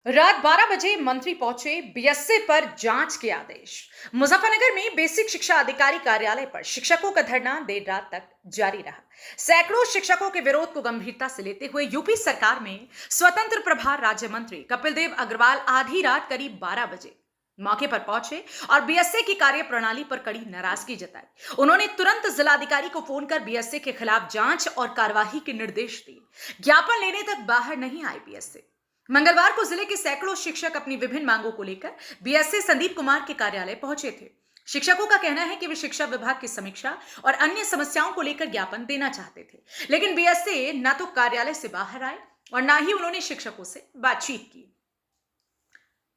रात 12 बजे मंत्री पहुंचे बीएसए पर जांच के आदेश। मुजफ्फरनगर में बेसिक शिक्षा अधिकारी कार्यालय पर शिक्षकों का धरना देर रात तक जारी रहा। सैकड़ों शिक्षकों के विरोध को गंभीरता से लेते हुए यूपी सरकार में स्वतंत्र प्रभार राज्य मंत्री कपिल देव अग्रवाल आधी रात करीब 12 बजे मौके पर पहुंचे और बीएसए की कार्य प्रणाली पर कड़ी नाराजगी जताई। उन्होंने तुरंत जिलाधिकारी को फोन कर बीएसए के खिलाफ जांच और कार्यवाही के निर्देश दिए। ज्ञापन लेने तक बाहर नहीं आए बीएसए। मंगलवार को जिले के सैकड़ों शिक्षक अपनी विभिन्न मांगों को लेकर बीएसए संदीप कुमार के कार्यालय पहुंचे थे। शिक्षकों का कहना है कि वे शिक्षा विभाग की समीक्षा और अन्य समस्याओं को लेकर ज्ञापन देना चाहते थे, लेकिन बीएसए न तो कार्यालय से बाहर आए और न ही उन्होंने शिक्षकों से बातचीत की।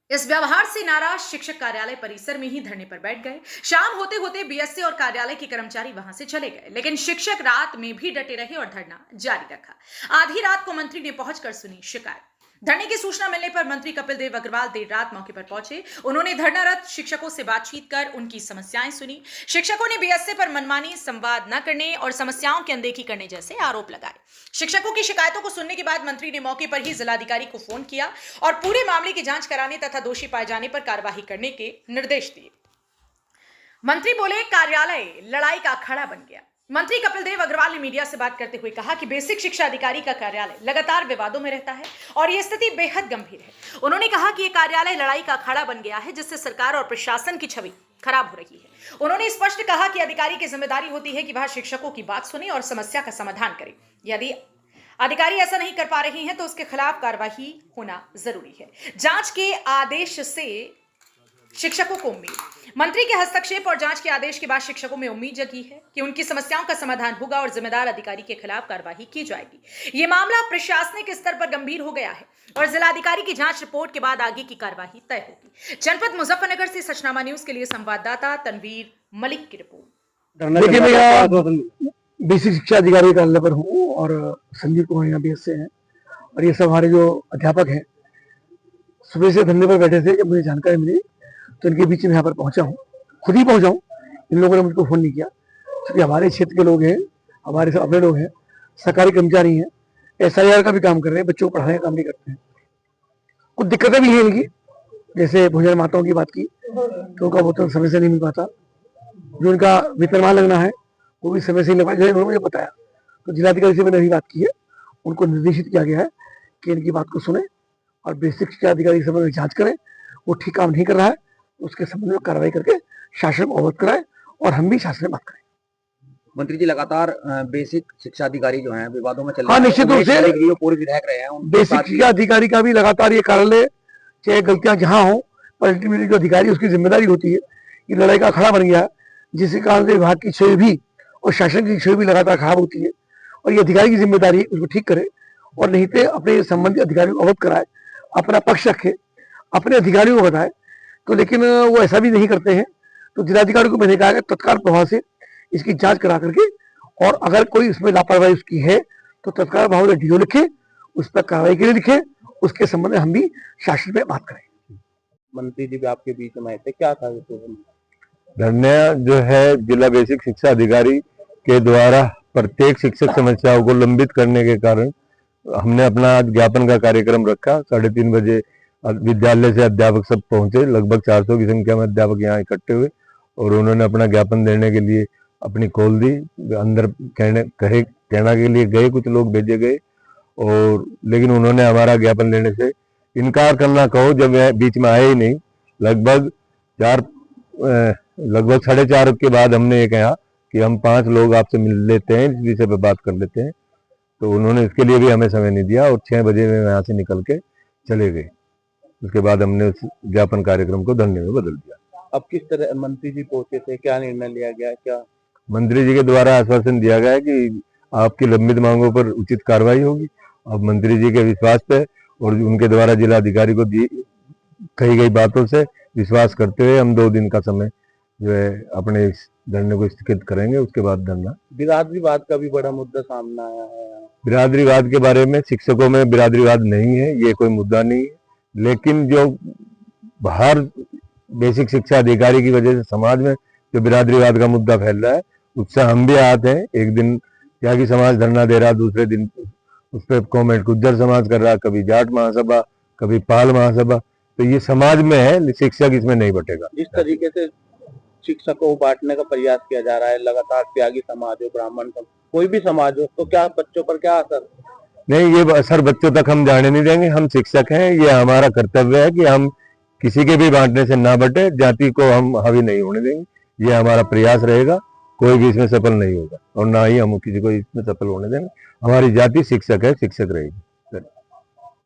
इस व्यवहार से नाराज शिक्षक कार्यालय परिसर में ही धरने पर बैठ गए। शाम होते होते बीएसए और कार्यालय के कर्मचारी वहां से चले गए, लेकिन शिक्षक रात में भी डटे रहे और धरना जारी रखा। आधी रात को मंत्री ने पहुंचकर सुनी शिकायत। धरने की सूचना मिलने पर मंत्री कपिल देव अग्रवाल देर रात मौके पर पहुंचे। उन्होंने धरनारत शिक्षकों से बातचीत कर उनकी समस्याएं सुनी। शिक्षकों ने बीएसए पर मनमानी, संवाद न करने और समस्याओं की अनदेखी करने जैसे आरोप लगाए। शिक्षकों की शिकायतों को सुनने के बाद मंत्री ने मौके पर ही जिलाधिकारी को फोन किया और पूरे मामले की जांच कराने तथा दोषी पाए जाने पर कार्यवाही करने के निर्देश दिए। मंत्री बोले, कार्यालय लड़ाई का अखाड़ा बन गया। मंत्री कपिल देव अग्रवाल ने मीडिया से बात करते हुए कहा कि बेसिक शिक्षा अधिकारी का कार्यालय लगातार विवादों में रहता है और यह स्थिति बेहद गंभीर है। उन्होंने कहा कि यह कार्यालय लड़ाई का अखाड़ा बन गया है, जिससे सरकार और प्रशासन की छवि खराब हो रही है। उन्होंने स्पष्ट कहा कि अधिकारी की जिम्मेदारी होती है कि वह शिक्षकों की बात सुने और समस्या का समाधान करे। यदि अधिकारी ऐसा नहीं कर पा रहे हैं तो उसके खिलाफ कार्यवाही होना जरूरी है। जांच के आदेश से शिक्षकों को उम्मीद। मंत्री के हस्तक्षेप और जांच के आदेश के बाद शिक्षकों में उम्मीद जगी है कि उनकी समस्याओं का समाधान होगा और जिम्मेदार अधिकारी के खिलाफ कार्यवाही की जाएगी। ये मामला प्रशासनिक स्तर पर गंभीर हो गया है और जिलाधिकारी की जांच रिपोर्ट के बाद आगे की कार्यवाही तय होगी। जनपद मुजफ्फरनगर से सचनामा न्यूज के लिए संवाददाता तनवीर मलिक की रिपोर्ट। देखिए, मैं बेसिक शिक्षा अधिकारी कार्यालय पर हूँ और संदीप कुमार यहाँ बीएसए हैं और ये सब हमारे जो अध्यापक हैं सुबह से धरने पर बैठे थे। जब मुझे जानकारी मिली तो इनके बीच में यहाँ पर पहुंचा हूँ, खुद ही पहुंचा हूँ। इन लोगों ने मुझको फोन नहीं किया क्योंकि हमारे क्षेत्र के लोग हैं, हमारे सब अपने लोग हैं, सरकारी कर्मचारी हैं, एसआईआर का भी काम कर रहे हैं, बच्चों को पढ़ाने का काम भी करते हैं। कुछ दिक्कतें भी हैं इनकी, जैसे भोजन माताओं की बात की तो उनका वेतन समय से नहीं मिल पाता, जो उनका वेतनमान लगना है वो भी समय से नहीं लग पाया, उन्होंने मुझे बताया। तो जिलाधिकारी से मैंने अभी बात की है, उनको निर्देशित किया गया है कि इनकी बात को सुने और बेसिक शिक्षा अधिकारी के संबंध में जांच करें। वो ठीक काम नहीं कर रहा है, उसके संबंध में कार्रवाई करके शासन को अवगत कराए और हम भी शासन में बात करें। मंत्री जी, लगातार बेसिक शिक्षा अधिकारी जो हैं विवादों में चल रहे हैं। हाँ, निश्चित रूप से पूरे विधायक रहे हैं। बेसिक शिक्षा अधिकारी का भी लगातार ये कार्यालय, चाहे गलतियां जहां हो, पर अल्टीमेटली जो अधिकारी उसकी जिम्मेदारी होती है। ये लड़ाई का अखाड़ा बन गया, जिसके कारण से विभाग की छवि भी और शासन की छवि भी लगातार खराब होती है और ये अधिकारी की जिम्मेदारी है उसको ठीक करे और नहीं तो अपने संबंधित अधिकारियों को अवगत कराए, अपना पक्ष रखे, अपने अधिकारियों को बताए। तो लेकिन वो ऐसा भी नहीं करते हैं। तो जिलाधिकारी को मैंने कहा कि तत्काल प्रभाव से इसकी जांच करा करके और अगर कोई इसमें लापरवाही उसकी है तो तत्काल प्रभाव से डीओ लिखे, उस पर कार्रवाई के लिए लिखे, उसके संबंध में हम भी शासन में बात करें। मंत्री जी भी आपके बीच में थे, क्या था धरना जो है जिला बेसिक शिक्षा अधिकारी के द्वारा प्रत्येक शिक्षक समस्याओं को लंबित करने के कारण हमने अपना ज्ञापन का कार्यक्रम रखा। 3:30 बजे विद्यालय से अध्यापक सब पहुंचे, लगभग 400 की संख्या में अध्यापक यहाँ इकट्ठे हुए और उन्होंने अपना ज्ञापन देने के लिए अपनी कॉल दी। अंदर कहना के लिए गए, कुछ लोग भेजे गए और लेकिन उन्होंने हमारा ज्ञापन लेने से इनकार करना कहो जब बीच में आए ही नहीं। लगभग 4:30 के बाद हमने ये कहा कि हम 5 लोग आपसे मिल लेते हैं, इस विषय पर बात कर लेते हैं। तो उन्होंने इसके लिए भी हमें समय नहीं दिया और 6 बजे में यहाँ से निकल के चले गए। उसके बाद हमने उस ज्ञापन कार्यक्रम को धरने में बदल दिया। अब किस तरह मंत्री जी पहुंचे थे, क्या निर्णय लिया गया? क्या मंत्री जी के द्वारा आश्वासन दिया गया है कि आपकी लंबित मांगों पर उचित कार्रवाई होगी। अब मंत्री जी के विश्वास पे और उनके द्वारा जिलाधिकारी को कही गई बातों से विश्वास करते हुए हम 2 दिन का समय जो है अपने इस धरने को स्थगित करेंगे। उसके बाद धरना। बिरादरीवाद का भी बड़ा मुद्दा सामने आया है। बिरादरीवाद के बारे में शिक्षकों में बिरादरीवाद नहीं है, ये कोई मुद्दा नहीं है, लेकिन जो बाहर बेसिक शिक्षा अधिकारी की वजह से समाज में जो बिरादरीवाद का मुद्दा फैल रहा है उससे हम भी आते हैं। एक दिन त्यागी समाज धरना दे रहा, दूसरे दिन उस पर कॉमेंट गुज्जर समाज कर रहा, कभी जाट महासभा, कभी पाल महासभा। तो ये समाज में है, शिक्षक इसमें नहीं बटेगा। जिस तरीके से शिक्षकों को बांटने का प्रयास किया जा रहा है लगातार, त्यागी समाज हो, ब्राह्मण समाज, कोई भी समाज हो, तो क्या बच्चों पर क्या असर? नहीं, ये असर बच्चों तक हम जाने नहीं देंगे। हम शिक्षक हैं, ये हमारा कर्तव्य है कि हम किसी के भी बांटने से ना बटे, जाति को हम हावी नहीं होने देंगे। ये हमारा प्रयास रहेगा, कोई भी इसमें सफल नहीं होगा और ना ही हम किसी को इसमें सफल होने देंगे। हमारी जाति शिक्षक है, शिक्षक रहेगी।